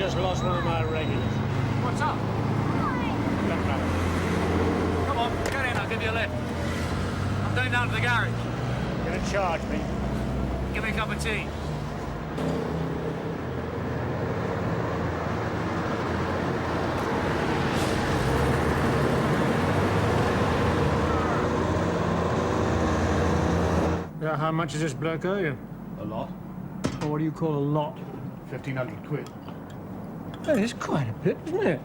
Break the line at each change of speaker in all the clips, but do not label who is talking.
just lost one of my regulars.
What's up?
Doesn't matter.
Come on, get in, I'll give you a lift. I'm going down to the garage.
You're gonna charge me?
Give me a cup of tea.
Yeah, how much is this bloke owe you?
A lot.
Or what do you call a lot?
1,500 quid.
Oh, it's quite a bit, isn't it?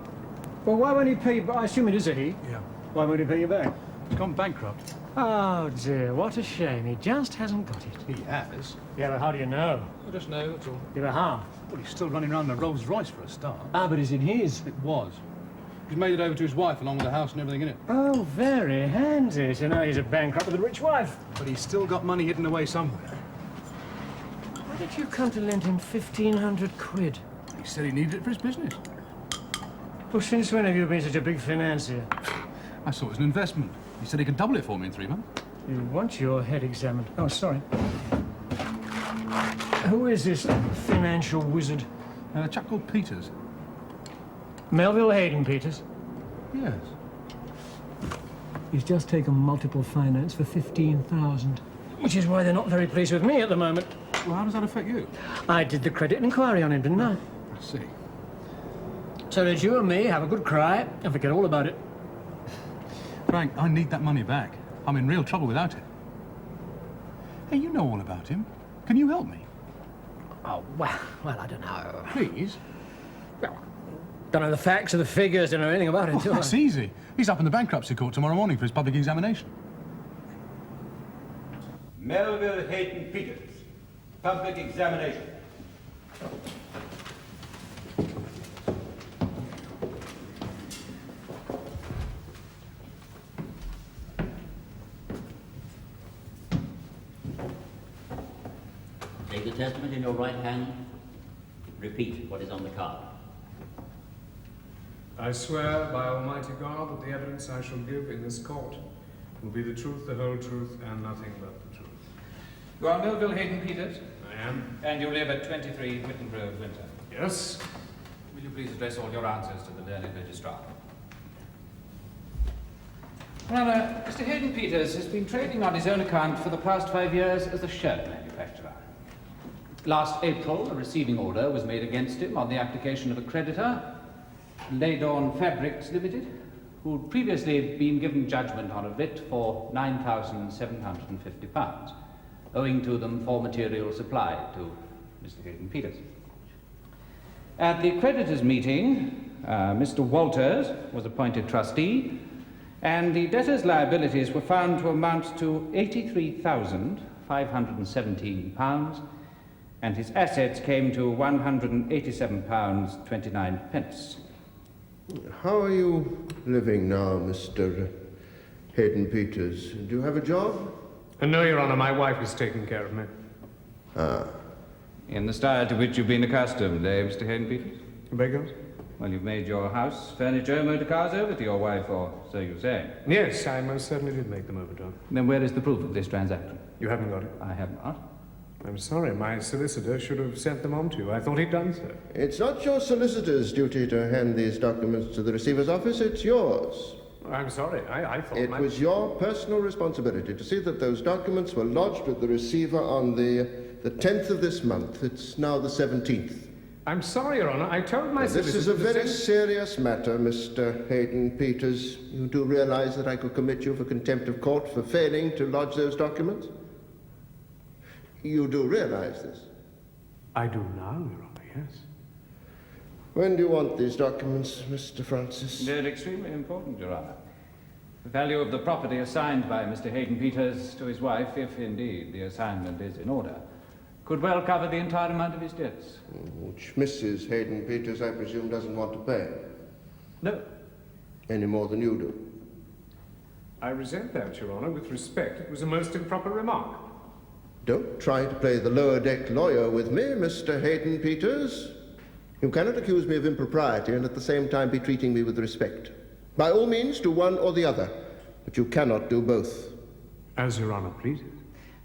Well, why won't he pay you? I assume it is a he.
Yeah.
Why won't he pay you back?
He's gone bankrupt.
Oh, dear, what a shame. He just hasn't got it.
He has.
Yeah, but how do you know?
I just know, that's all.
Yeah, but how?
Well, he's still running around in a Rolls Royce for a start.
Ah, but is it his?
It was. He's made it over to his wife along with the house and everything in it.
Oh, very handy. So now he's a bankrupt with a rich wife.
But he's still got money hidden away somewhere.
Why did you come to lend him 1,500 quid?
He said he needed it for his business.
Well, since when have you been such a big financier?
I saw it as an investment. He said he could double it for me in 3 months.
You want your head examined. Oh, sorry. Who is this financial wizard?
A chap called Peters.
Melville Hayden Peters.
Yes.
He's just taken multiple finance for 15,000. Which is why they're not very pleased with me at the moment.
Well, how does that affect you?
I did the credit inquiry on him, didn't I?
I see.
So did you and me have a good cry and forget all about it.
Frank, I need that money back. I'm in real trouble without it. Hey, you know all about him. Can you help me?
Oh, well, I don't know.
Please?
Well, don't know the facts or the figures, don't know anything about it, do I?
That's easy. He's up in the bankruptcy court tomorrow morning for his public examination.
Melville Hayden Peters, public examination.
Take the testament in your right hand. Repeat what is on the card.
I swear by Almighty God that the evidence I shall give in this court will be the truth, the whole truth, and nothing but the truth.
You are Melville Hayden Peters,
I am.
and you live at 23 Witten Grove, Winter.
Yes.
Will you please address all your answers to the learned registrar? Well, Mr. Hayden Peters has been trading on his own account for the past 5 years as a shirt manufacturer. Last April, a receiving order was made against him on the application of a creditor, Laidorn Fabrics Limited, who'd previously been given judgment on a writ for £9,750, owing to them for material supplied to Mr. Hayden Peters. At the creditors' meeting, Mr. Walters was appointed trustee, and the debtor's liabilities were found to amount to £83,517, and his assets came to £187.29.
How are you living now, Mr. Hayden Peters? Do you have a job?
No, Your Honor, my wife is taking care of me.
Ah.
In the style to which you've been accustomed, eh, Mr. Hayden Peters?
Beg yours?
Well, you've made your house, furniture, motor cars over to your wife, or so you say.
Yes, I most certainly did make them over to her.
Then where is the proof of this transaction?
You haven't got it?
I have not.
I'm sorry, my solicitor should have sent them on to you. I thought he'd done so.
It's not your solicitor's duty to hand these documents to the receiver's office, it's yours.
I'm sorry, I thought
It was your personal responsibility to see that those documents were lodged with the receiver on the 10th of this month. It's now the 17th.
I'm sorry, Your Honor, I told my solicitor...
This is a
to
very
send-
serious matter, Mr. Hayden Peters. You do realize that I could commit you for contempt of court for failing to lodge those documents? You do realize this?
I do now, Your Honor, yes.
When do you want these documents, Mr. Francis?
They're extremely important, Your Honor. The value of the property assigned by Mr. Hayden Peters to his wife, if indeed the assignment is in order, could well cover the entire amount of his debts.
Which Mrs. Hayden Peters, I presume, doesn't want to pay.
No.
Any more than you do.
I resent that, Your Honor. With respect, it was a most improper remark.
Don't try to play the lower-deck lawyer with me, Mr. Hayden Peters. You cannot accuse me of impropriety and at the same time be treating me with respect. By all means, do one or the other, but you cannot do both.
As Your Honor pleases.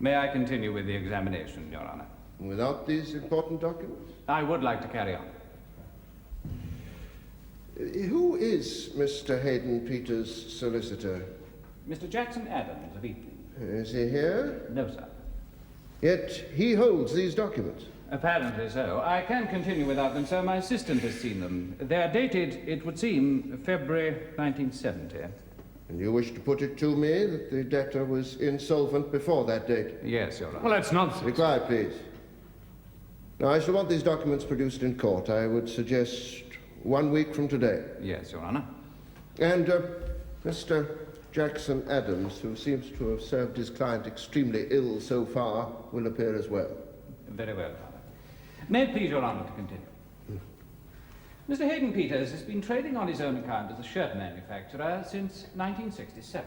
May I continue with the examination, Your Honor?
Without these important documents?
I would like to carry on.
Who is Mr. Hayden Peters' solicitor?
Mr. Jackson Adams of Eton.
Is he here?
No, sir.
Yet he holds these documents.
Apparently so. I can continue without them, sir. My assistant has seen them. They are dated, it would seem, February 1970.
And you wish to put it to me that the debtor was insolvent before that date?
Yes, Your Honor.
Well, that's nonsense.
Be quiet, please. Now, I shall want these documents produced in court. I would suggest 1 week from today.
Yes, Your Honor.
And Mr. Jackson Adams, who seems to have served his client extremely ill so far, will appear as well.
Very well, Your Honor. May it please Your Honor to continue. Mr. Hayden Peters has been trading on his own account as a shirt manufacturer since 1967.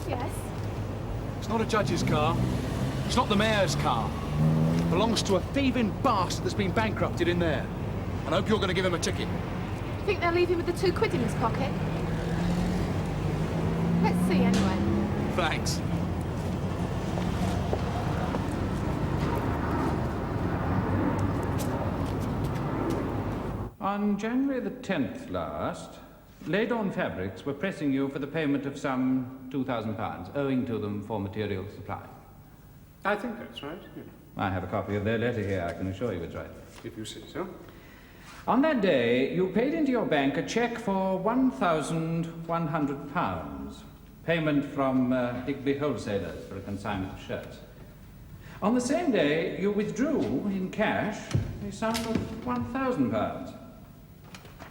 Yes?
It's not a judge's car. It's not the mayor's car. It belongs to a thieving bastard that's been bankrupted in there. And I hope you're going to give him a ticket.
Do you think they'll leave him with the £2 in his pocket? Let's see, anyway.
Thanks.
On January the 10th last, Laidon Fabrics were pressing you for the payment of some £2,000, owing to them for material supply.
I think that's right. Yeah.
I have a copy of their letter here. I can assure you it's right.
If you say so.
On that day, you paid into your bank a cheque for £1,100, payment from Digby Wholesalers for a consignment of shirts. On the same day, you withdrew in cash a sum of £1,000.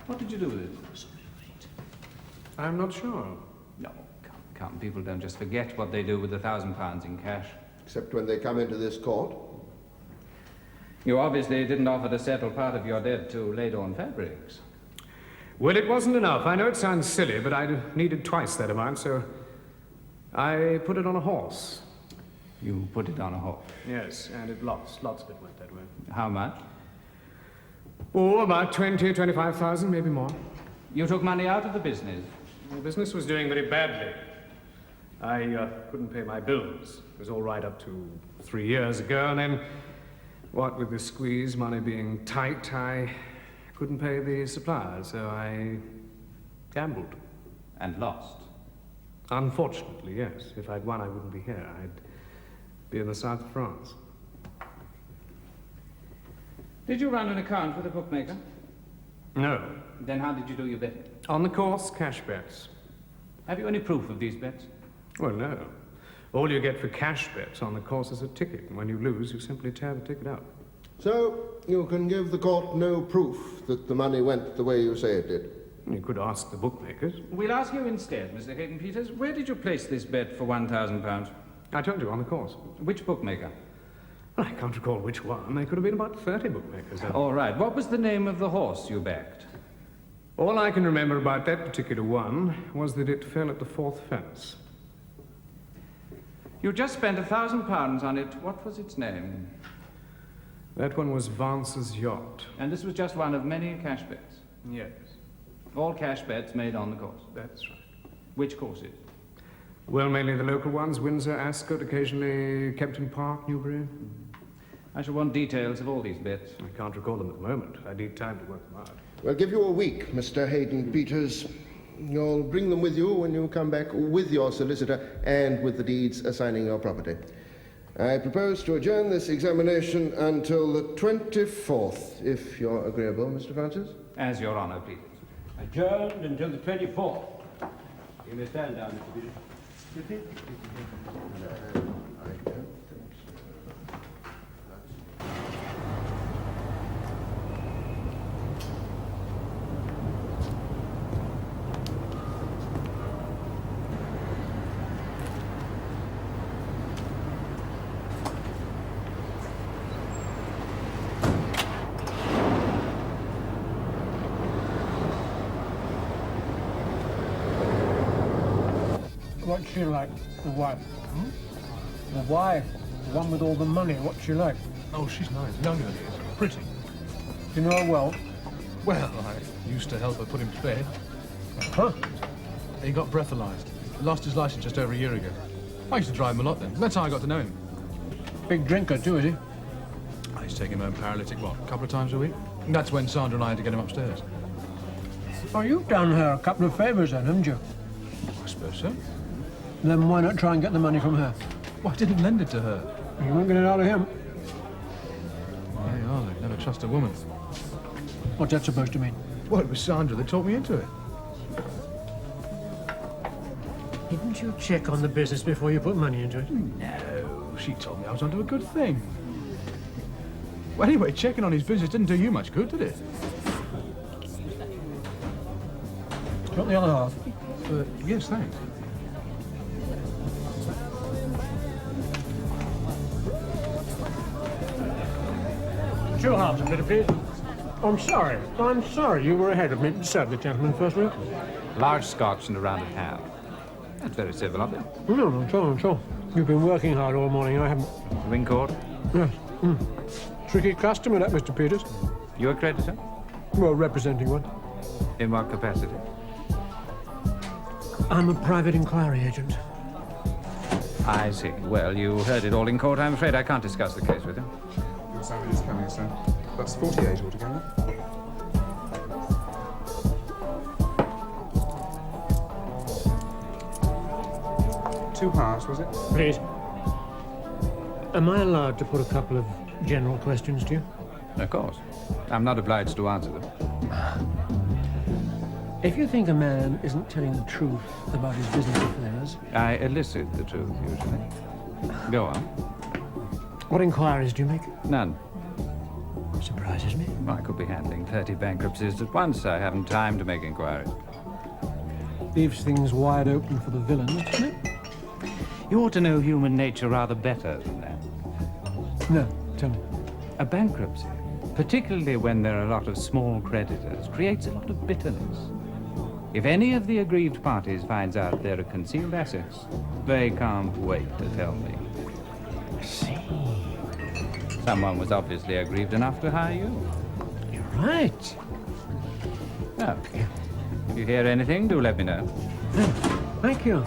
What did you do with it?
I'm not sure.
No, come. People don't just forget what they do with £1,000 in cash.
Except when they come into this court.
You obviously didn't offer to settle part of your debt to Laidon Fabrics.
Well, it wasn't enough. I know it sounds silly, but I needed twice that amount, so I put it on a horse.
You put it on a horse?
Yes, and it lost. Lots of it went that way.
How much?
Oh, about 20, 25,000, maybe more.
You took money out of the business?
The business was doing very badly. I couldn't pay my bills. It was all right up to 3 years ago, and then, what with the squeeze, money being tight, I couldn't pay the suppliers, so I gambled.
And lost?
Unfortunately, yes. If I'd won, I wouldn't be here. I'd be in the south of France.
Did you run an account with a bookmaker?
No.
Then how did you do your betting?
On the course, cash bets.
Have you any proof of these bets?
Well, no. All you get for cash bets on the course is a ticket, and when you lose, you simply tear the ticket out.
So, you can give the court no proof that the money went the way you say it did?
You could ask the bookmakers.
We'll ask you instead, Mr. Hayden Peters. Where did you place this bet for £1,000?
I told you, on the course.
Which bookmaker?
Well, I can't recall which one. There could have been about 30 bookmakers.
All right. What was the name of the horse you backed?
All I can remember about that particular one was that it fell at the fourth fence.
You just spent £1,000 on it. What was its name?
That one was Vance's Yacht.
And this was just one of many cash bets?
Yes,
All cash bets made on the course?
that's right.
Which courses?
Well, mainly the local ones, Windsor, Ascot, occasionally Kempton Park, Newbury.
I shall want details of all these bets.
I can't recall them at the moment. I need time to work them out.
We'll give you a week, Mr. Hayden Peters. You'll bring them with you when you come back with your solicitor and with the deeds assigning your property. I propose to adjourn this examination until the 24th, if you're agreeable, Mr. Francis.
As Your Honour pleases.
Adjourned until the 24th. You may stand down, Mr. Peters.
What's she like, the wife? Hmm? The wife, the one with all the money, what's she like?
Oh, she's nice. Younger than he is. Pretty.
You know her well?
Well, I used to help her put him to bed.
Huh?
He got breathalyzed. Lost his license just over a year ago. I used to drive him a lot then. That's how I got to know him.
Big drinker too, is he?
I used to take him home paralytic, what, a couple of times a week? And that's when Sandra and I had to get him upstairs.
Oh, you've done her a couple of favours then, haven't you?
I suppose so.
Then why not try and get the money from her?
Well, I didn't lend it to her.
You won't get it out of him.
They are. They never trust a woman.
What's that supposed to mean?
Well, it was Sandra that talked me into it.
Didn't you check on the business before you put money into it?
No, she told me I was onto a good thing. Well, anyway, checking on his business didn't do you much good, did it?
Got the other half?
Yes, thanks.
Two halves a bit, please. I'm sorry. I'm sorry. You were ahead of me. Serve the gentleman first, will you?
Large scotch and a round of ham. That's very civil of you.
No, no, sure, I'm sure. You've been working hard all morning, I haven't.
Ring court?
Yes. Tricky customer, that, Mr. Peters.
You a creditor?
Well, representing one.
In what capacity?
I'm a private inquiry agent.
I see. Well, you heard it all in court. I'm afraid I can't discuss the case with you.
Your salary is coming, sir. That's 48 altogether. Two halves, was it?
Please. Am I allowed to put a couple of general questions to you?
Of course. I'm not obliged to answer them.
If you think a man isn't telling the truth about his business affairs...
I elicit the truth, usually. Go on.
What inquiries do you make?
None.
Surprises me.
I could be handling 30 bankruptcies at once. I haven't time to make inquiries.
Leaves things wide open for the villains, doesn't it?
You ought to know human nature rather better than that.
No, tell me.
A bankruptcy, particularly when there are a lot of small creditors, creates a lot of bitterness. If any of the aggrieved parties finds out there are concealed assets, they can't wait to tell me.
I see.
Someone was obviously aggrieved enough to hire you.
You're right.
Now, if you hear anything, do let me know.
Thank you.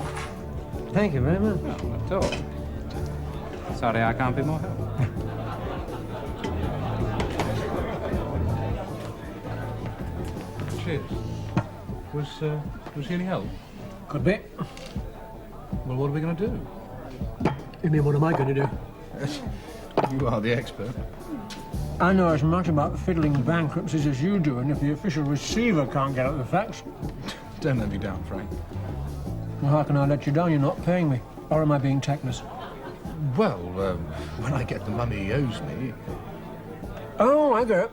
Thank you very much.
No, not at all. Sorry I can't be more help.
Cheers. Was he any help?
Could be.
Well, what are we going to do?
You mean, what am I going to do?
You are the expert.
I know as much about fiddling bankruptcies as you do, and if the official receiver can't get at the facts...
Don't let me down, Frank.
Well, how can I let you down? You're not paying me. Or am I being tactless?
Well, when I get the money he owes me...
Oh, I get it.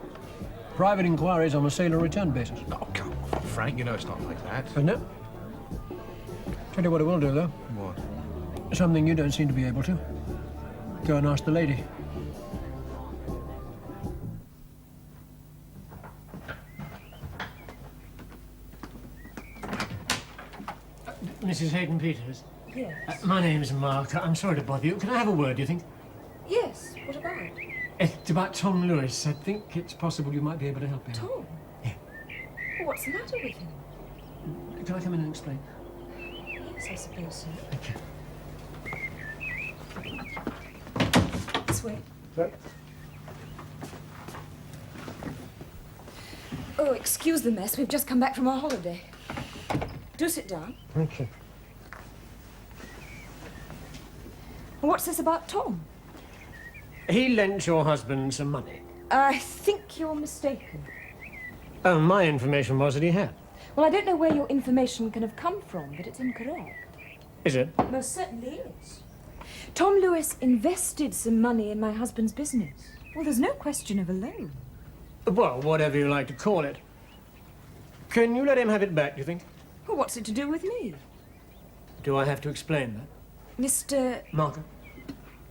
Private inquiries on a sale or return basis.
Oh, come on, Frank, you know it's not like that.
Isn't it? Tell you what I will do, though.
What?
Something you don't seem to be able to. Go and ask the lady. Mrs. Hayden Peters?
Yes.
My name's Mark. I'm sorry to bother you. Can I have a word, do you think?
Yes, what about?
It's about Tom Lewis. I think it's possible you might be able to help him.
Tom?
Yeah.
Well, what's the matter with him?
Can I come in and explain?
Yes, I suppose so.
Thank you.
This way.
Right.
Oh, excuse the mess. We've just come back from our holiday. Do sit down.
Thank you.
What's this about Tom?
He lent your husband some money.
I think you're mistaken.
Oh, my information was that he had.
Well, I don't know where your information can have come from, but it's incorrect.
Is it?
Most certainly is. Tom Lewis invested some money in my husband's business. Well, there's no question of a loan.
Well, whatever you like to call it. Can you let him have it back, do you think?
Well, what's it to do with me?
Do I have to explain that?
Mr.
Margaret?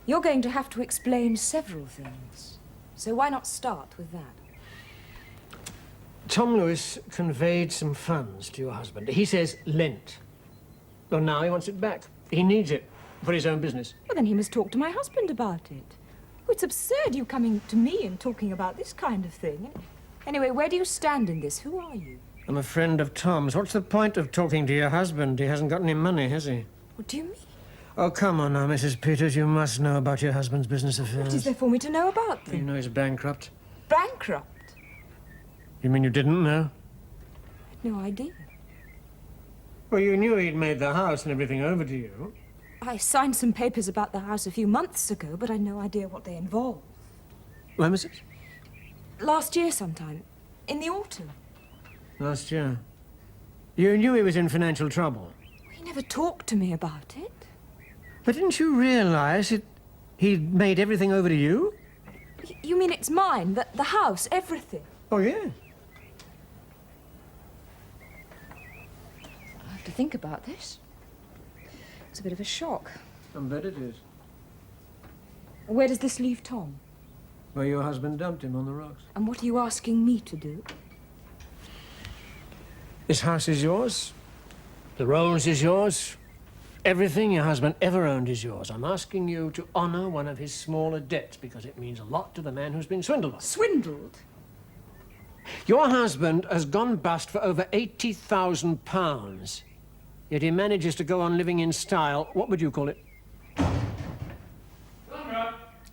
You're going to have to explain several things. So why not start with that?
Tom Lewis conveyed some funds to your husband. He says lent. Well, now he wants it back. He needs it for his own business.
Well, then he must talk to my husband about it. Oh, it's absurd you coming to me and talking about this kind of thing. Anyway, where do you stand in this? Who are you?
I'm a friend of Tom's. What's the point of talking to your husband? He hasn't got any money, has he?
What do you mean?
Oh, come on now, Mrs. Peters. You must know about your husband's business affairs.
What is there for me to know about them?
You know he's bankrupt.
Bankrupt?
You mean you didn't know?
No idea.
Well, you knew he'd made the house and everything over to you.
I signed some papers about the house a few months ago, but I'd no idea what they involved.
When was it?
Last year sometime. In the autumn.
Last year. You knew he was in financial trouble.
He never talked to me about it.
But didn't you realize he'd made everything over to you?
You mean it's mine? The house, everything?
Oh, yeah.
I have to think about this. It's a bit of a shock.
I bet it is.
Where does this leave Tom?
Well, your husband dumped him on the rocks.
And what are you asking me to do?
This house is yours. The Rolls is yours. Everything your husband ever owned is yours. I'm asking you to honor one of his smaller debts because it means a lot to the man who's been swindled.
Swindled?
Your husband has gone bust for over £80,000. Yet he manages to go on living in style. What would you call it?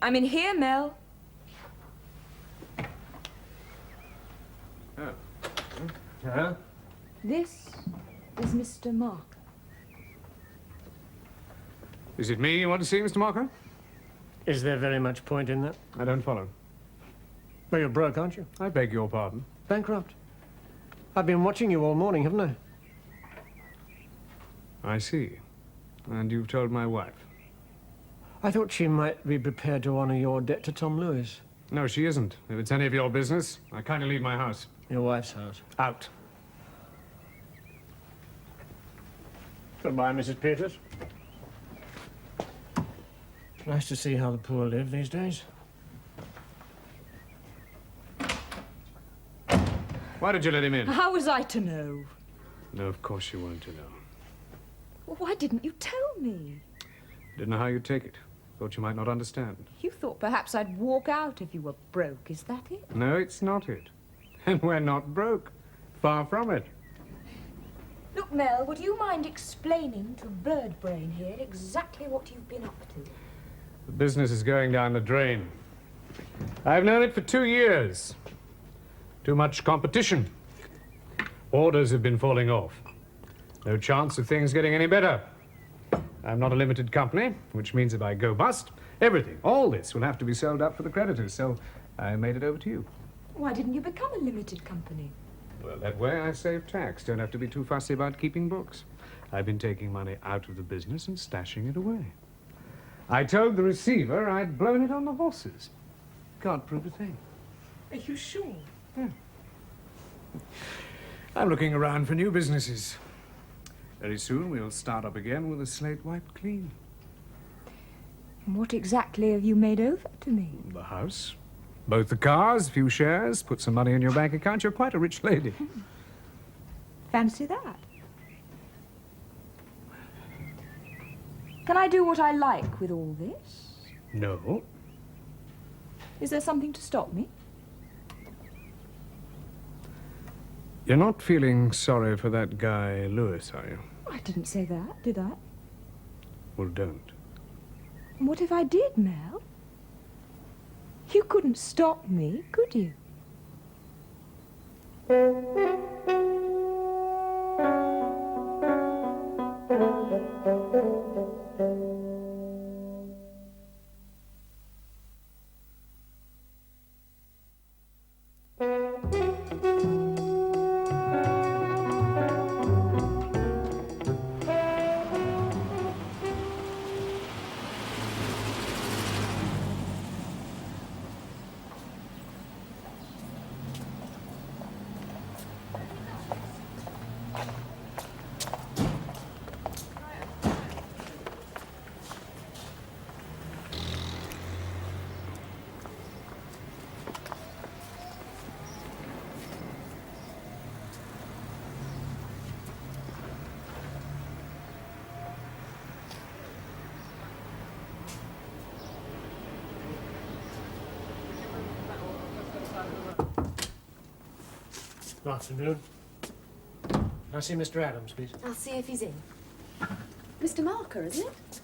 I'm in here, Mel.
Oh.
Huh?
This is Mr. Marker.
Is it me you want to see, Mr. Marker?
Is there very much point in that?
I don't follow.
Well, you're broke, aren't you?
I beg your pardon.
Bankrupt. I've been watching you all morning, haven't I?
I see. And you've told my wife?
I thought she might be prepared to honor your debt to Tom Lewis.
No, she isn't. If it's any of your business, I kindly leave my house.
Your wife's house.
Out.
Goodbye, Mrs. Peters. Nice to see how the poor live these days.
Why did you let him in?
How was I to know?
No, of course you weren't to know.
Well, why didn't you tell me?
Didn't know how you'd take it. Thought you might not understand.
You thought perhaps I'd walk out if you were broke, is that it?
No, it's not it. And we're not broke. Far from it.
Look, Mel, would you mind explaining to Bird Brain here exactly what you've been up to?
The business is going down the drain. I've known it for 2 years. Too much competition. Orders have been falling off. No chance of things getting any better. I'm not a limited company, which means if I go bust, everything, all this, will have to be sold up for the creditors, so I made it over to you.
Why didn't you become a limited company?
Well, that way I save tax. Don't have to be too fussy about keeping books. I've been taking money out of the business and stashing it away. I told the receiver I'd blown it on the horses. Can't prove a thing.
Are you sure?
Yeah. I'm looking around for new businesses. Very soon we'll start up again with a slate wiped clean.
And what exactly have you made over to me?
The house, both the cars, a few shares, put some money in your bank account. You're quite a rich lady.
Fancy that. Can I do what I like with all this?
No.
Is there something to stop me?
You're not feeling sorry for that guy, Lewis, are you?
I didn't say that, did I?
Well, don't.
And what if I did, Mel? You couldn't stop me, could you?
Afternoon. Can I see Mr. Adams, please?
I'll see if he's in. Mr. Marker, isn't it?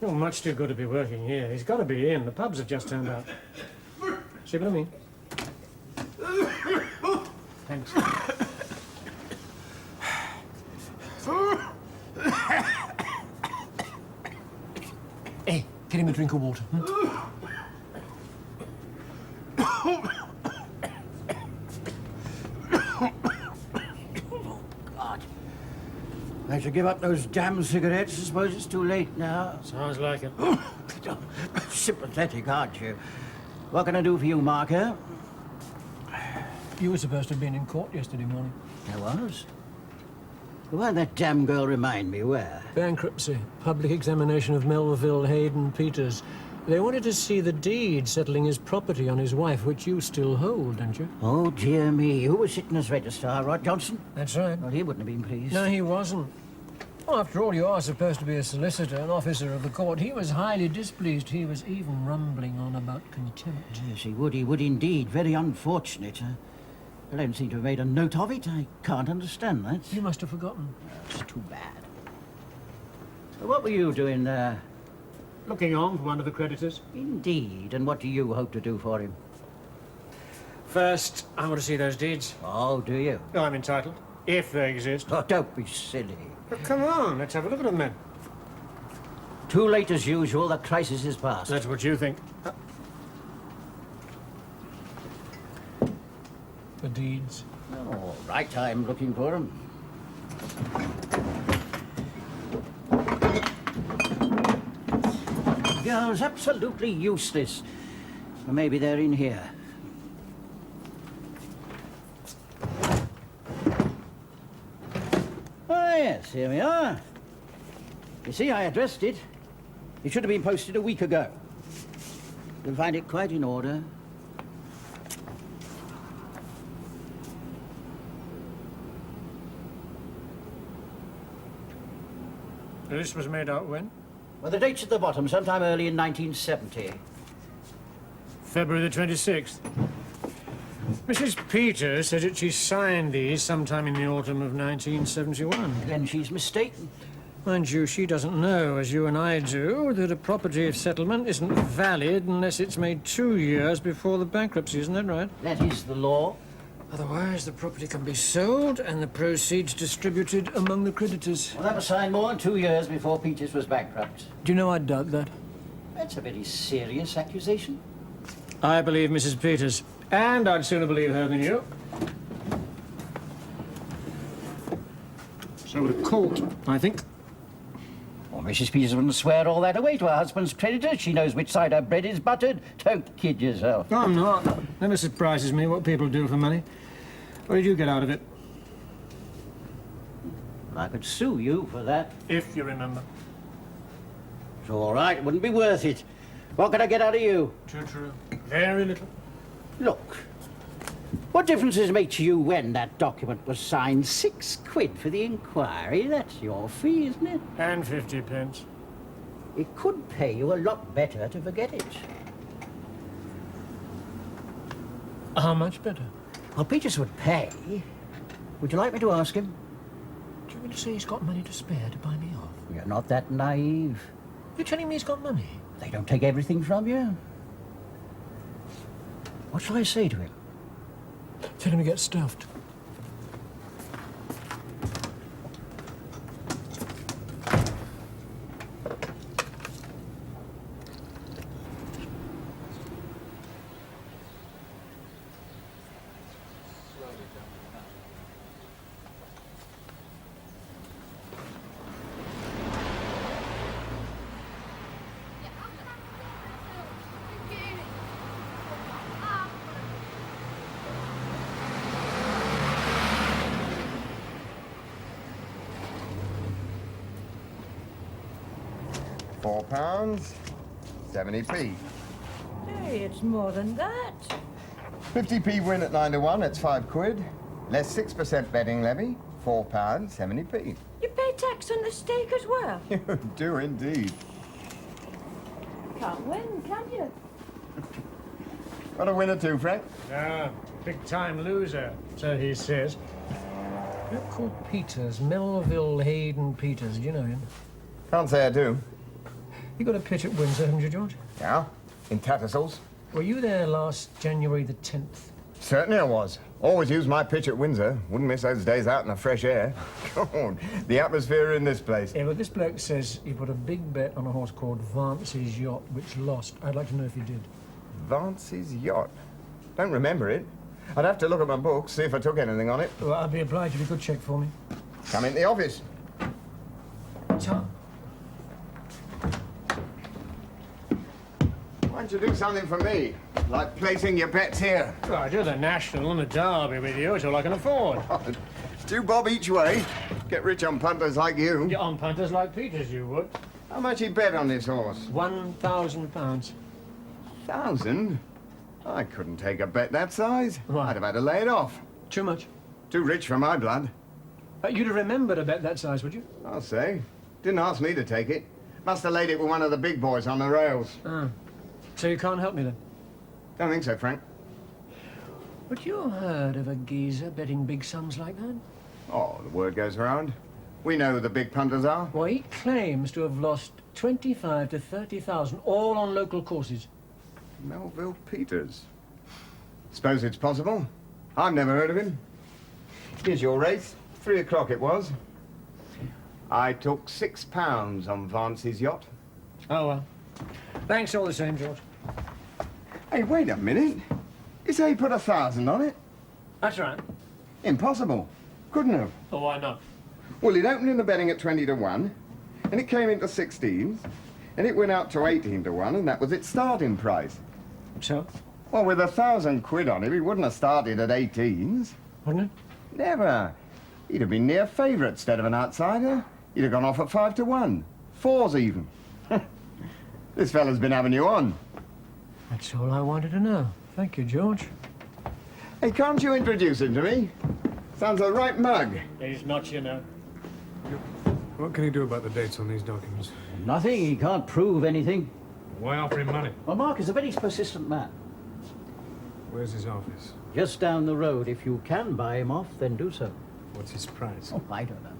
You're much too good to be working here. He's got to be in. The pubs have just turned out. See what I mean? Thanks. Hey, get him a drink of water.
I should give up those damn cigarettes. I suppose it's too late now.
Sounds like it.
Sympathetic, aren't you? What can I do for you, Marker?
You were supposed to have been in court yesterday morning.
I was? Why'd that damn girl remind me? Where?
Bankruptcy. Public examination of Melville Hayden Peters. They wanted to see the deed settling his property on his wife, which you still hold, don't you?
Oh, dear me. Who was sitting as registrar? Rod Johnson?
That's right.
Well, he wouldn't have been pleased.
No, he wasn't. Well, after all, you are supposed to be a solicitor, an officer of the court. He was highly displeased. He was even rumbling on about contempt.
Yes, he would indeed. Very unfortunate. I don't seem to have made a note of it. I can't understand that.
You must have forgotten.
It's too bad. So what were you doing there?
Looking on for one of the creditors.
Indeed. And what do you hope to do for him?
First, I want to see those deeds.
Oh, do you?
No, I'm entitled. If they exist.
Oh, don't be silly.
But come on, let's have a look at them then.
Too late as usual. The crisis is past.
That's what you think. The deeds.
All right, I'm looking for them. Girl's absolutely useless. Or maybe they're in here. Oh, yes, here we are. You see, I addressed it. It should have been posted a week ago. You'll find it quite in order.
This was made out when?
Well, the date's at the bottom, sometime early in 1970.
February the 26th. Mrs. Peters said that she signed these sometime in the autumn of 1971.
Then she's mistaken.
Mind you, she doesn't know, as you and I do, that a property of settlement isn't valid unless it's made 2 years before the bankruptcy, isn't that right?
That is the law.
Otherwise, the property can be sold and the proceeds distributed among the creditors.
Well, that was signed more than 2 years before Peters was bankrupt.
Do you know I doubt that?
That's a very serious accusation.
I believe Mrs. Peters, and I'd sooner believe her than you. So would a court, I think.
Well, Mrs. Peters wouldn't swear all that away to her husband's creditors. She knows which side her bread is buttered. Don't kid yourself.
No, I'm not. Never surprises me what people do for money. What did you get out of it?
I could sue you for that.
If you remember.
It's all right. It wouldn't be worth it. What could I get out of you?
Too true. Very little.
Look. What difference does it make to you when that document was signed? £6 for the inquiry. That's your fee, isn't it?
And 50p.
It could pay you a lot better to forget it.
How much better?
Well, Peters would pay. Would you like me to ask him?
Do you mean to say he's got money to spare to buy me off?
You're not that naive.
You're telling me he's got money?
They don't take everything from you. What shall I say to him?
Tell him to get stuffed.
£4, 70p.
Hey, it's more than that.
50p win at 9 to 1, it's £5. Less 6% betting levy, £4, 70p.
You pay tax on the stake as well.
You do indeed.
Can't win, can you?
Got a winner too, Frank?
Ah, big-time loser, so he says. You're called Peters, Melville Hayden Peters. Do you know him?
Can't say I do.
You got a pitch at Windsor, haven't you, George?
Yeah, in Tattersall's.
Were you there last January the 10th?
Certainly I was. Always use my pitch at Windsor. Wouldn't miss those days out in the fresh air. God, the atmosphere in this place.
Yeah, but this bloke says he put a big bet on a horse called Vance's Yacht, which lost. I'd like to know if he did.
Vance's Yacht? Don't remember it. I'd have to look at my books, see if I took anything on it.
Well, I'd be obliged if you could check for me.
Come into the office.
Tom?
Why don't you do something for me? Like placing your bets here.
Well, I do the National and the Derby with you. It's all I can afford.
$2 bob each way. Get rich on punters like you.
Yeah, on punters like Peters, you would.
How much you bet on this horse?
£1,000.
1,000? I couldn't take a bet that size.
Why?
I'd have had to lay it off.
Too much.
Too rich for my blood.
You'd have remembered a bet that size, would you?
I'll say. Didn't ask me to take it. Must have laid it with one of the big boys on the rails.
Ah. So you can't help me then?
Don't think so, Frank.
But you heard of a geezer betting big sums like that?
Oh, the word goes around. We know who the big punters are.
Well, he claims to have lost 25 to 30,000, all on local courses.
Melville Peters. Suppose it's possible. I've never heard of him. Here's your race. 3 o'clock it was. I took £6 on Vance's Yacht.
Oh, well. Thanks all the same, George.
Hey, wait a minute. You say you put 1,000 on it?
That's right.
Impossible. Couldn't have.
Oh, why not?
Well, it opened in the betting at 20 to 1, and it came into 16s, and it went out to 18 to 1, and that was its starting price.
So?
Well, with 1,000 quid on it, he wouldn't have started at 18s.
Wouldn't it?
Never. He'd have been near favourite instead of an outsider. He'd have gone off at 5 to 1. 4s even. This fella's been having you on.
That's all I wanted to know. Thank you, George.
Hey, can't you introduce him to me? Sounds a right mug.
He's not, you know.
What can he do about the dates on these documents?
Nothing. He can't prove anything.
Why offer him money?
Well, Mark is a very persistent man.
Where's his office?
Just down the road. If you can buy him off, then do so.
What's his price?
Oh, I don't know.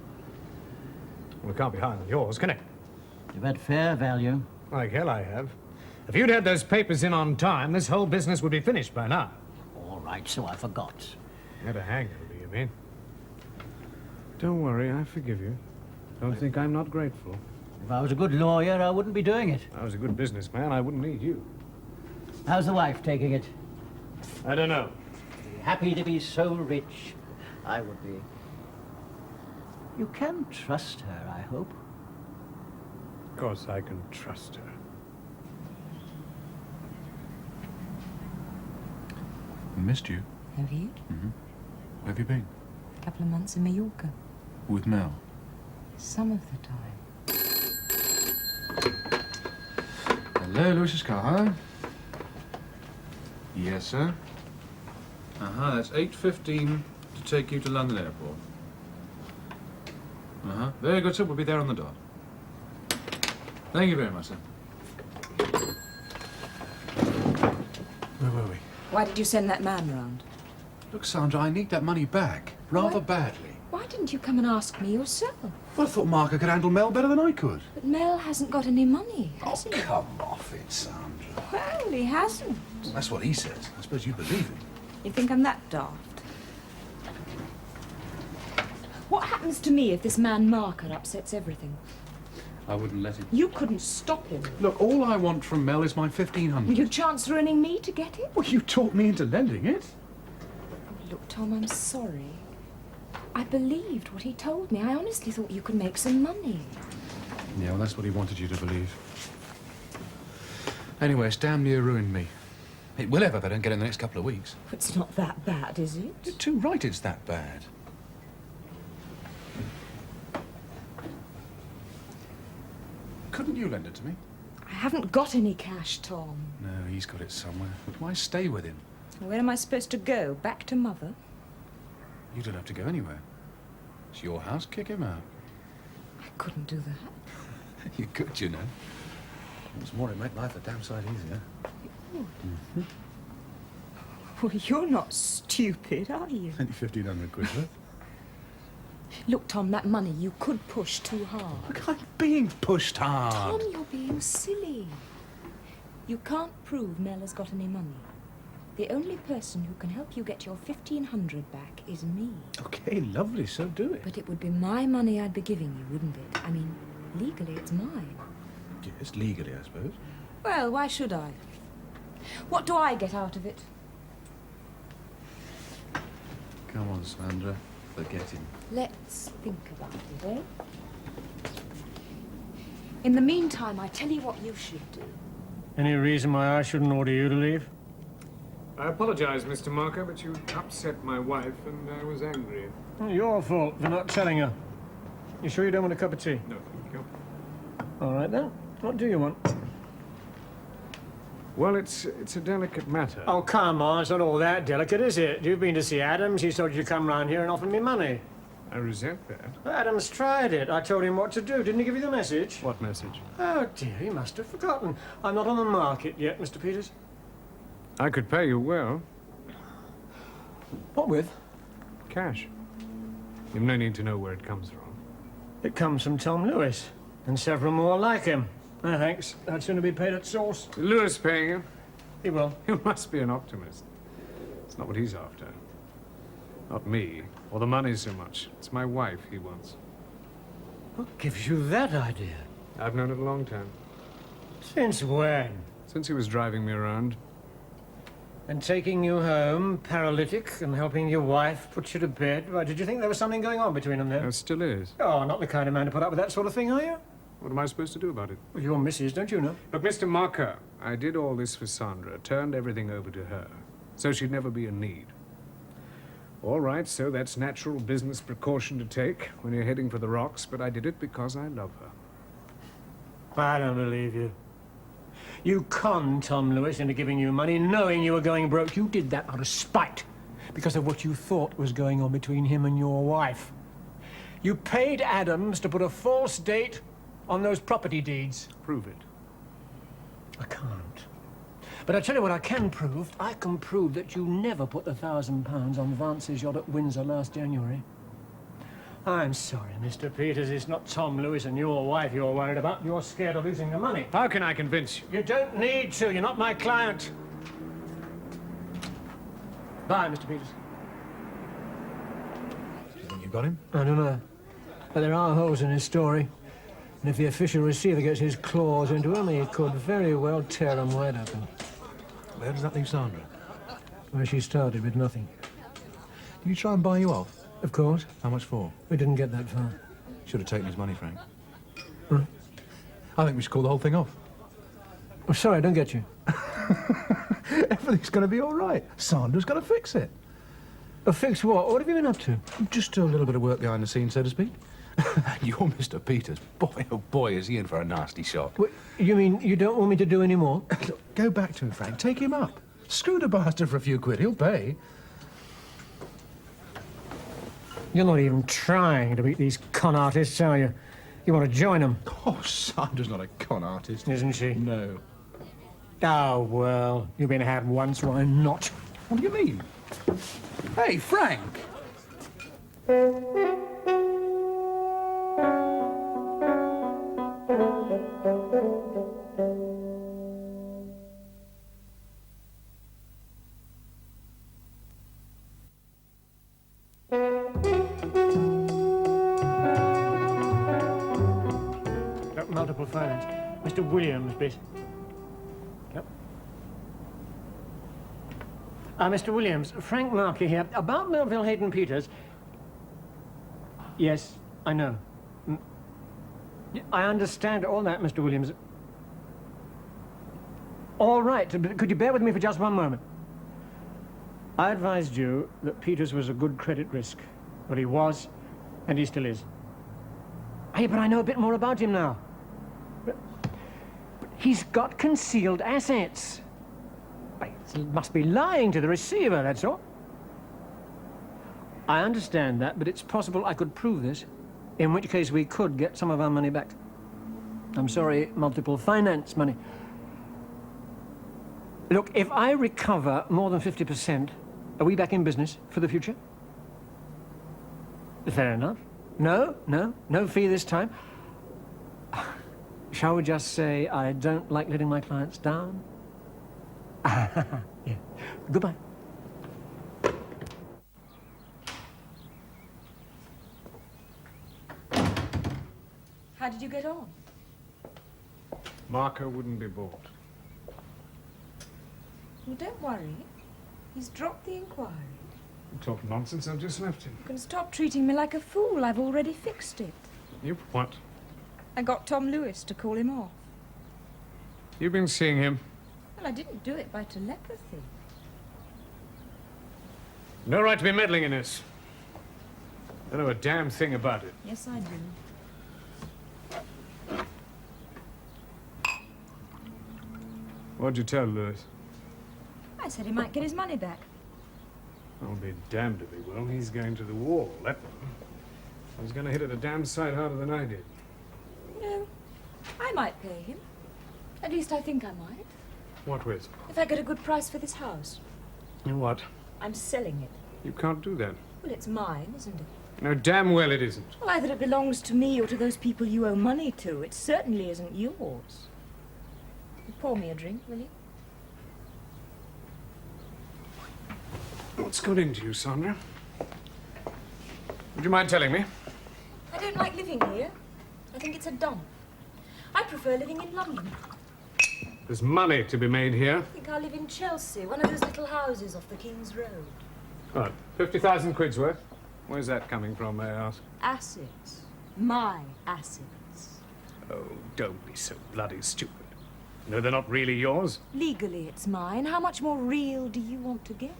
Well, it can't be higher than yours, can it?
You've had fair value.
Like hell I have. If you'd had those papers in on time, this whole business would be finished by now.
All right, so I forgot.
You had a hangover, you mean? Don't worry, I forgive you. Don't think I'm not grateful.
If I was a good lawyer, I wouldn't be doing it.
If I was a good businessman, I wouldn't need you.
How's the wife taking it?
I don't know.
Happy to be so rich. I would be. You can trust her, I hope.
Of course I can trust her.
Missed you.
Have you?
Mm-hmm. Where have you been?
A couple of months in Mallorca.
With Mel.
Some of the time.
Hello, Lewis's car, huh? Yes, sir. Uh-huh, that's 8:15 to take you to London Airport. Uh-huh. Very good, sir. We'll be there on the dot. Thank you very much, sir. Where were we?
Why did you send that man round?
Look, Sandra, I need that money back. Rather badly.
Why didn't you come and ask me yourself?
Well, I thought Marker could handle Mel better than I could.
But Mel hasn't got any money, has he?
Come off it, Sandra.
Well, he hasn't.
That's what he says. I suppose you believe him.
You think I'm that daft? What happens to me if this man Marker upsets everything?
I wouldn't let him.
You couldn't stop him.
Look, all I want from Mel is my 1,500.
You chance ruining me to get it?
Well, you talked me into lending it.
Look, Tom, I'm sorry. I believed what he told me. I honestly thought you could make some money.
Yeah, well, that's what he wanted you to believe. Anyway, it's damn near ruined me. It will if I don't get in the next couple of weeks.
It's not that bad, is it?
You're too right it's that bad. Couldn't you lend it to me?
I haven't got any cash, Tom.
No, he's got it somewhere. But why stay with him?
Where am I supposed to go? Back to Mother?
You don't have to go anywhere. It's your house. Kick him out.
I couldn't do that.
You could, you know. What's more, it'd make life a damn sight easier.
It would.
Mm-hmm.
Well, you're not stupid, are you?
Only 1,500 quid worth.
Look, Tom, that money you could push too hard.
Look, I'm being pushed hard.
Tom, you're being silly. You can't prove Mel has got any money. The only person who can help you get your 1,500 back is me.
Okay, lovely, so do it.
But it would be my money I'd be giving you, wouldn't it? I mean, legally it's mine.
Yes, legally, I suppose.
Well, why should I? What do I get out of it?
Come on, Sandra. Forget him.
Let's think about it, eh? In the meantime, I tell you what you should do.
Any reason why I shouldn't order you to leave?
I apologize, Mr. Marker, but you upset my wife and I was angry.
Your fault for not telling her. You sure you don't want a cup of tea?
No, thank you.
All right, then. What do you want?
Well, it's a delicate matter.
Oh, come on. It's not all that delicate, is it? You've been to see Adams. He told you to come round here and offer me money.
I resent that.
Adams tried it. I told him what to do. Didn't he give you the message?
What message?
Oh, dear, he must have forgotten. I'm not on the market yet, Mr. Peters.
I could pay you well.
What with?
Cash. You've no need to know where it comes from.
It comes from Tom Lewis and several more like him. No, thanks. I'd sooner be paid at source.
Lewis paying you?
He will.
You must be an optimist. It's not what he's after. Not me, or the money so much. It's my wife he wants.
What gives you that idea?
I've known it a long time.
Since when?
Since he was driving me around.
And taking you home, paralytic, and helping your wife put you to bed? Why, did you think there was something going on between them then?
There still is.
Oh, not the kind of man to put up with that sort of thing, are you?
What am I supposed to do about it?
Well, you're Mrs., don't you know?
Look, Mr. Marker, I did all this for Sandra, turned everything over to her, so she'd never be in need. All right, so that's natural business precaution to take when you're heading for the rocks, but I did it because I love her.
I don't believe you. You conned Tom Lewis into giving you money, knowing you were going broke. You did that out of spite, because of what you thought was going on between him and your wife. You paid Adams to put a false date on those property deeds.
Prove it.
I can't. But I tell you what I can prove. I can prove that you never put the £1,000 on Vance's yacht at Windsor last January. I'm sorry, Mr. Peters. It's not Tom Lewis and your wife you're worried about. You're scared of losing the money.
How can I convince you?
You don't need to. You're not my client. Bye, Mr. Peters.
You think you've got him?
I don't know. But there are holes in his story. And if the official receiver gets his claws into him, he could very well tear them wide open.
Where does that leave Sandra?
Where she started, with nothing.
Did you try and buy you off?
Of course.
How much for?
We didn't get that far.
Should have taken his money, Frank.
Right.
I think we should call the whole thing off.
Oh, sorry, I don't get you.
Everything's going to be all right. Sandra's going to fix it.
Fix what? What have you been up to?
Just a little bit of work behind the scenes, so to speak. You're Mr. Peters. Boy, oh boy, is he in for a nasty shock.
What, you mean you don't want me to do any more?
Look, go back to him, Frank. Take him up. Screw the bastard for a few quid. He'll pay.
You're not even trying to beat these con artists, are you? You want to join them?
Oh, Sandra's not a con artist.
Isn't she?
No.
Oh, well, you've been had once, why not?
What do you mean? Hey, Frank!
Multiple finance. Mr. Williams, please. Yep. Mr. Williams, Frank Markey here. About Melville Hayden Peters. Yes, I know. I understand all that, Mr. Williams. All right, could you bear with me for just one moment? I advised you that Peters was a good credit risk. Well, he was, and he still is. Hey, but I know a bit more about him now. He's got concealed assets. He must be lying to the receiver, that's all. I understand that, but it's possible I could prove this, in which case we could get some of our money back. I'm sorry, multiple finance money. Look, if I recover more than 50%, are we back in business for the future? Fair enough. No fee this time. Shall we just say I don't like letting my clients down? Yeah. Goodbye.
How did you get on?
Marker wouldn't be bought.
Well, don't worry. He's dropped the inquiry.
You talk nonsense, I've just left him.
You can stop treating me like a fool. I've already fixed it.
You what?
I got Tom Lewis to call him off.
You've been seeing him?
Well, I didn't do it by telepathy.
No right to be meddling in this. I know a damn thing about it.
Yes, I do.
What'd you tell Lewis?
I said he might get his money back.
I'll be damned if he will. He's going to the wall, that one. He's going to hit it a damn sight harder than I did.
No, I might pay him. At least I think I might.
What with?
If I get a good price for this house.
You what?
I'm selling it.
You can't do that.
Well, it's mine, isn't it?
No, damn well it isn't.
Well, either it belongs to me or to those people you owe money to. It certainly isn't yours. You pour me a drink, will you?
What's got into you, Sandra? Would you mind telling me?
I don't like living here. I think it's a dump. I prefer living in London.
There's money to be made here.
I think I'll live in Chelsea, one of those little houses off the King's Road.
What, 50,000 quid's worth? Where's that coming from, may I ask?
Assets. My assets.
Oh, don't be so bloody stupid. No, they're not really yours.
Legally, it's mine. How much more real do you want to get?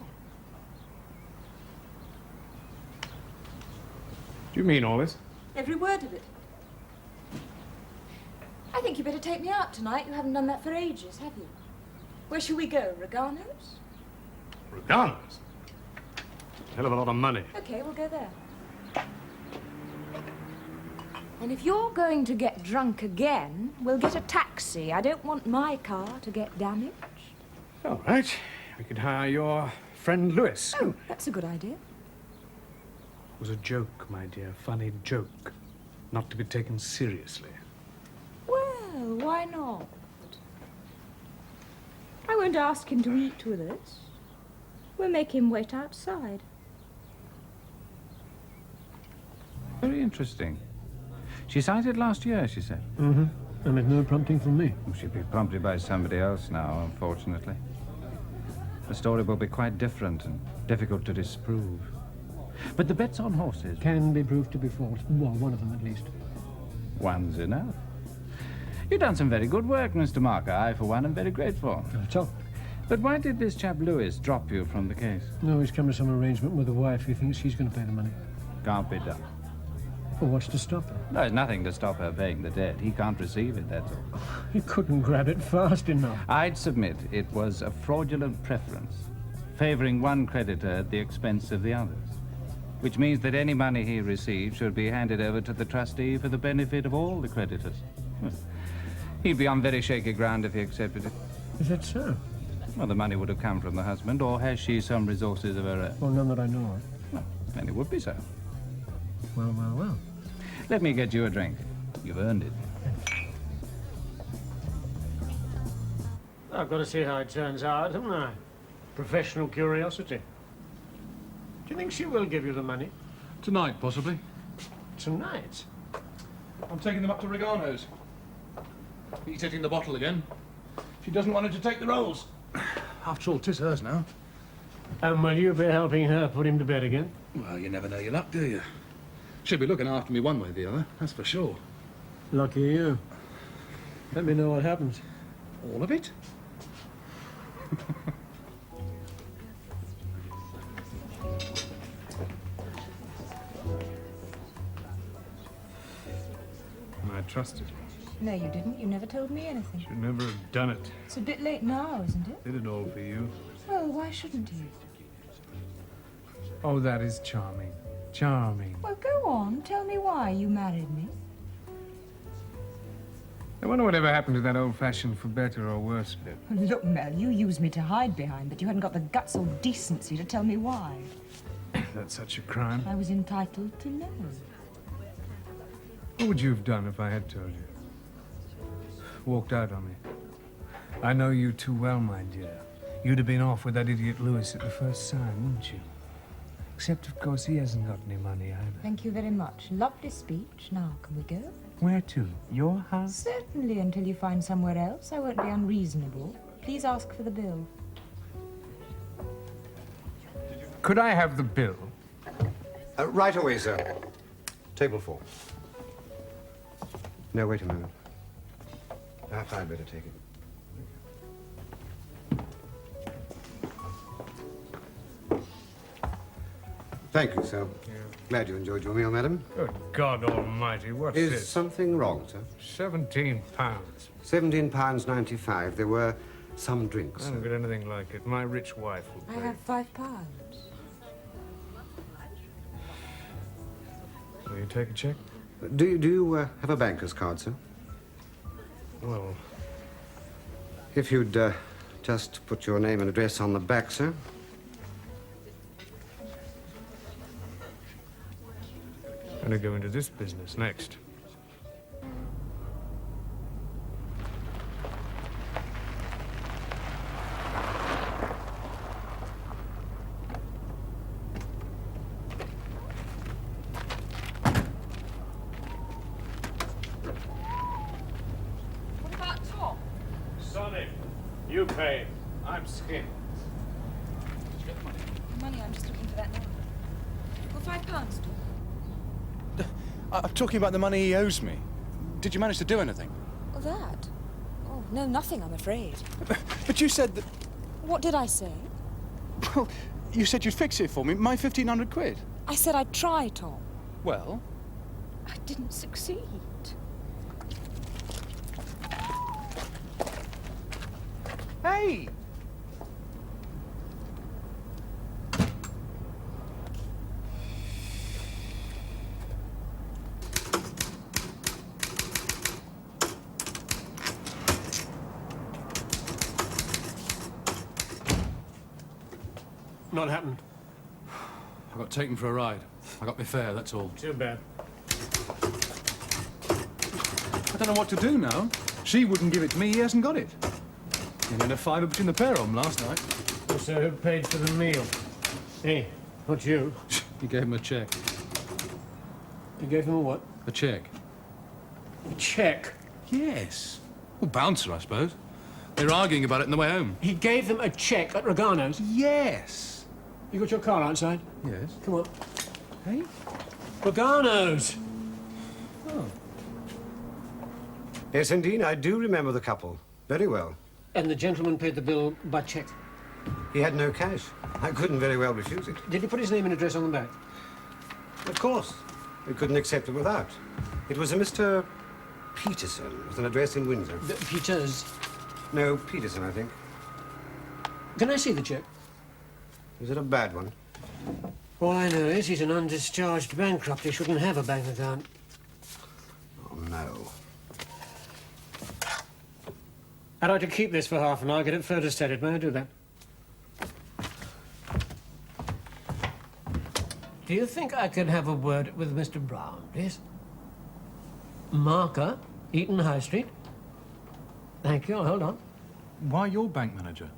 Do you mean all this?
Every word of it. I think you better take me out tonight. You haven't done that for ages, have you? Where shall we go? Regano's?
Regardless. Hell of a lot of money.
Okay, we'll go there. And if you're going to get drunk again, we'll get a taxi. I don't want my car to get damaged.
All right. We could hire your friend Lewis.
Oh, that's a good idea.
It was a joke, my dear. Funny joke. Not to be taken seriously.
Well, why not? I won't ask him to eat with us. We'll make him wait outside.
Very interesting. She signed last year, she said.
Mm-hmm. And with no prompting from me.
She'll be prompted by somebody else now, unfortunately. The story will be quite different and difficult to disprove. But the bets on horses
can be proved to be false. Well, one of them at least.
One's enough. You've done some very good work, Mr. Marker. I, for one, am very grateful.
So?
But why did this chap Lewis drop you from the case?
No, he's come to some arrangement with the wife. He thinks she's going to pay the money.
Can't be done.
Well, what's to stop her?
There's nothing to stop her paying the debt. He can't receive it, that's all.
He couldn't grab it fast enough.
I'd submit it was a fraudulent preference, favoring one creditor at the expense of the others, which means that any money he received should be handed over to the trustee for the benefit of all the creditors. He'd be on very shaky ground if he accepted it.
Is that so?
Well, the money would have come from the husband, or has she some resources of her own?
Well, none that I know of.
Well, then it would be so.
Well, well, well.
Let me get you a drink. You've earned it.
I've got to see how it turns out, haven't I? Professional curiosity. Do you think she will give you the money?
Tonight, possibly.
Tonight?
I'm taking them up to Regano's. He's hitting the bottle again. She doesn't want him to take the rolls. After all, 'tis hers now.
And will you be helping her put him to bed again?
Well, you never know your luck, do you? She'll be looking after me one way or the other, that's for sure.
Lucky you. Let me know what happens.
All of it?
I trusted you.
No, you didn't. You never told me anything.
Should never have done it.
It's a bit late now, isn't it?
Did it all for you.
Well, why shouldn't you?
Oh, that is charming. Charming.
Well, go on. Tell me why you married me.
I wonder whatever happened to that old-fashioned for better or worse bit.
Look, Mel, you used me to hide behind, but you hadn't got the guts or decency to tell me why.
That's such a crime.
I was entitled to know.
What would you have done if I had told you? Walked out on me. I know you too well, my dear. You'd have been off with that idiot Lewis at the first sign, wouldn't you? Except, of course, he hasn't got any money either.
Thank you very much. Lovely speech. Now, can we go?
Where to? Your house?
Certainly, until you find somewhere else. I won't be unreasonable. Please ask for the bill.
Could I have the bill?
Right away, sir. Table 4. No, wait a moment. Perhaps I'd better take it. Thank you, sir. Glad you enjoyed your meal, madam.
Good God Almighty, what's
Is
this?
something wrong, sir?
£17.
£17.95. There were some drinks.
I don't get anything like it. My rich wife will
I
pay.
have £5.
Will you take a check?
Do you have a banker's card, sir?
Well,
If you'd just put your name and address on the back, sir.
I'm going to go into this business next.
What about Tom?
Sonny, you pay. I'm skinned.
Money, I'm just looking for that now. Well, £5, Tom.
I'm talking about the money he owes me. Did you manage to do anything?
Oh, that? Oh, no, nothing, I'm afraid.
But you said that...
What did I say?
Well, you said you'd fix it for me. My 1,500 quid.
I said I'd try, Tom.
Well?
I didn't succeed.
Hey!
Not happened.
I got taken for a ride. I got my fare, that's all.
Too bad.
I don't know what to do now. She wouldn't give it to me, he hasn't got it. And in a fiver between the pair of them last night.
So who paid for the meal? Hey, not you.
You gave him a check.
You gave him a what?
A check.
A check?
Yes. Well, bouncer, I suppose. They were arguing about it on the way home.
He gave them a check at Regano's?
Yes.
You got your car outside?
Yes.
Come on.
Hey?
Regano's!
Oh.
Yes, indeed, I do remember the couple. Very well.
And the gentleman paid the bill by check?
He had no cash. I couldn't very well refuse it.
Did he put his name and address on the back?
Of course. We couldn't accept it without. It was a Mr. Peterson with an address in Windsor.
Peters?
No, Peterson, I think.
Can I see the check?
Is it a bad one?
All I know is he's an undischarged bankrupt. He shouldn't have a bank account.
Oh, no.
I'd like to keep this for half an hour, get it photostated. May I do that? Do you think I could have a word with Mr. Brown, please? Marker, Eaton High Street. Thank you. Hold on.
Why your bank manager?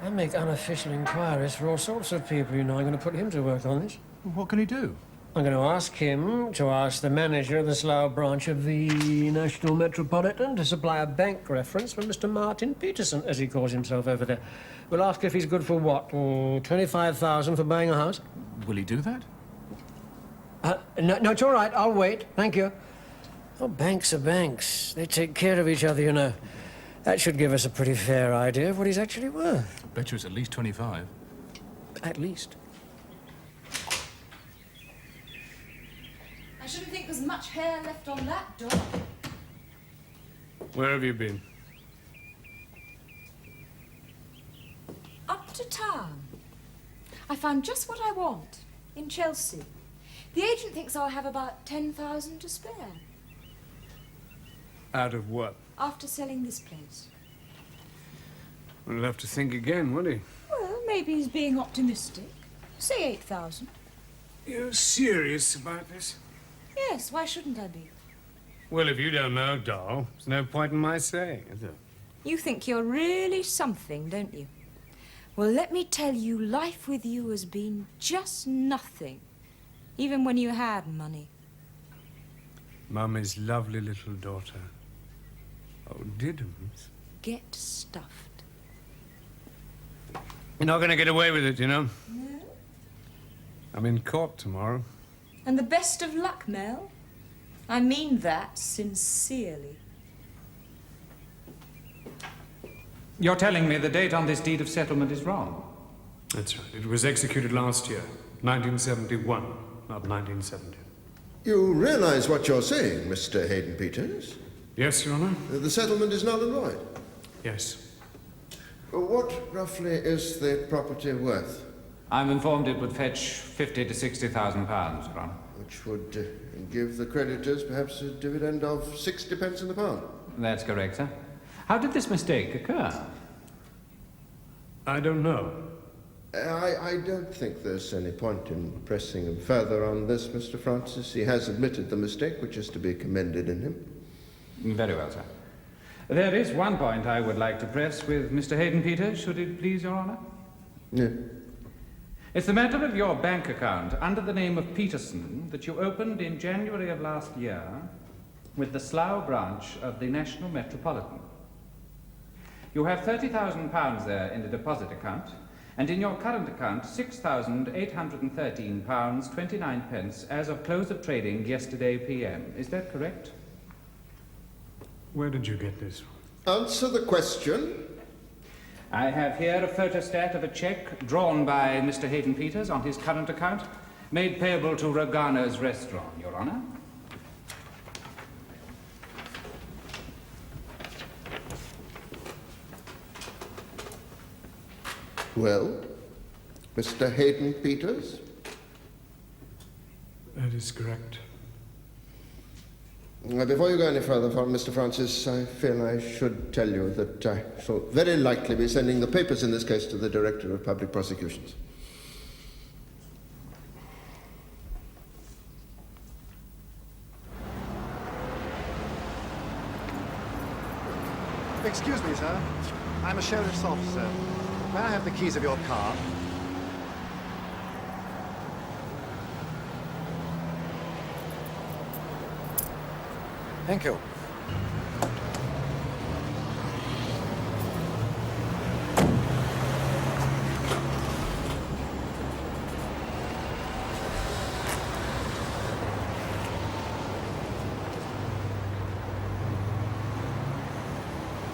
I make unofficial inquiries for all sorts of people, you know. I'm going to put him to work on this.
What can he do?
I'm going to ask him to ask the manager of the Slough branch of the National Metropolitan to supply a bank reference for Mr. Martin Peterson, as he calls himself over there. We'll ask if he's good for what? 25,000 for buying a house?
Will he do that?
No, it's all right. I'll wait. Thank you. Oh, banks are banks. They take care of each other, you know. That should give us a pretty fair idea of what he's actually worth.
I bet you it's at least 25.
At least.
I shouldn't think there's much hair left on that dog.
Where have you been?
Up to town. I found just what I want, in Chelsea. The agent thinks I'll have about 10,000 to spare.
Out of what?
After selling this place.
Well, he'll have to think again, won't he?
Well, maybe he's being optimistic. Say 8,000.
You're serious about this?
Yes, why shouldn't I be?
Well, if you don't know, doll, there's no point in my saying, is there?
You think you're really something, don't you? Well, let me tell you, life with you has been just nothing. Even when you had money.
Mummy's lovely little daughter. Oh, Diddums.
Get stuffed.
You're not going to get away with it, you know.
No?
I'm in court tomorrow.
And the best of luck, Mel. I mean that sincerely.
You're telling me the date on this deed of settlement is wrong?
That's right. It was executed last year, 1971, not 1970.
You realize what you're saying, Mr. Hayden Peters?
Yes, Your Honor?
The settlement is null and void.
Yes.
What roughly is the property worth?
I'm informed it would fetch 50 to 60,000 pounds, Your Honor.
Which would give the creditors perhaps a dividend of 60 pence in the pound.
That's correct, sir. How did this mistake occur?
I don't know.
I don't think there's any point in pressing him further on this, Mr. Francis. He has admitted the mistake, which is to be commended in him.
Very well, sir. There is one point I would like to press with Mr. Hayden Peters, should it please Your Honor?
Yeah.
It's the matter of your bank account under the name of Peterson that you opened in January of last year with the Slough branch of the National Metropolitan. You have £30,000 there in the deposit account, and in your current account, £6,813, 29 pence, as of close of trading yesterday PM. Is that correct?
Where did you get this from?
Answer the question.
I have here a photostat of a cheque drawn by Mr. Hayden Peters on his current account, made payable to Rogano's restaurant, Your Honor.
Well, Mr. Hayden Peters?
That is correct.
Before you go any further, Mr. Francis, I feel I should tell you that I shall very likely be sending the papers in this case to the Director of Public Prosecutions.
Excuse me, sir. I'm a sheriff's officer. May I have the keys of your car? Thank you.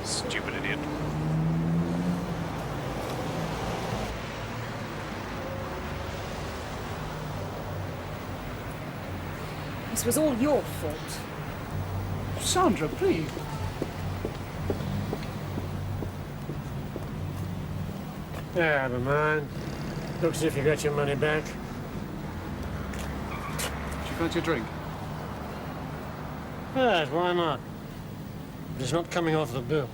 Stupid idiot.
This was all your fault.
Sandra, please.
Yeah, never mind. Looks as if you got your money back.
Do you fancy a drink?
Yes, why not? It's not coming off the bill.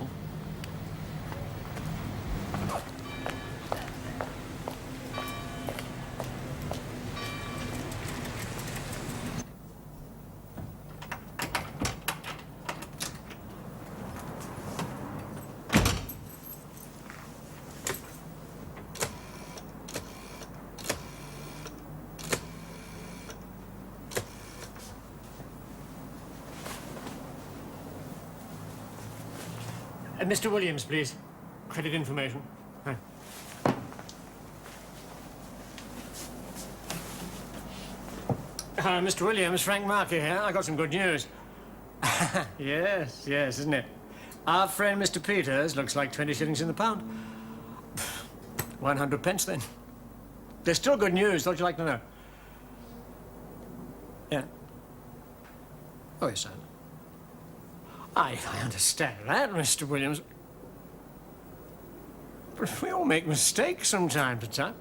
Mr. Williams, please. Credit information. Hi. Mr. Williams, Frank Marker here. I got some good news. Yes, isn't it? Our friend Mr. Peters looks like 20 shillings in the pound. 100 pence, then. There's still good news. What would you like to know? Yeah. Oh, yes, sir. I understand that, Mr. Williams. But we all make mistakes from time to time.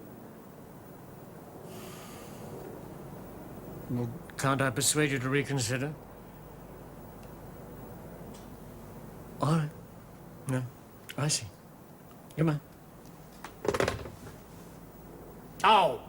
Well, can't I persuade you to reconsider? All right. No, I see. Goodbye. Oh!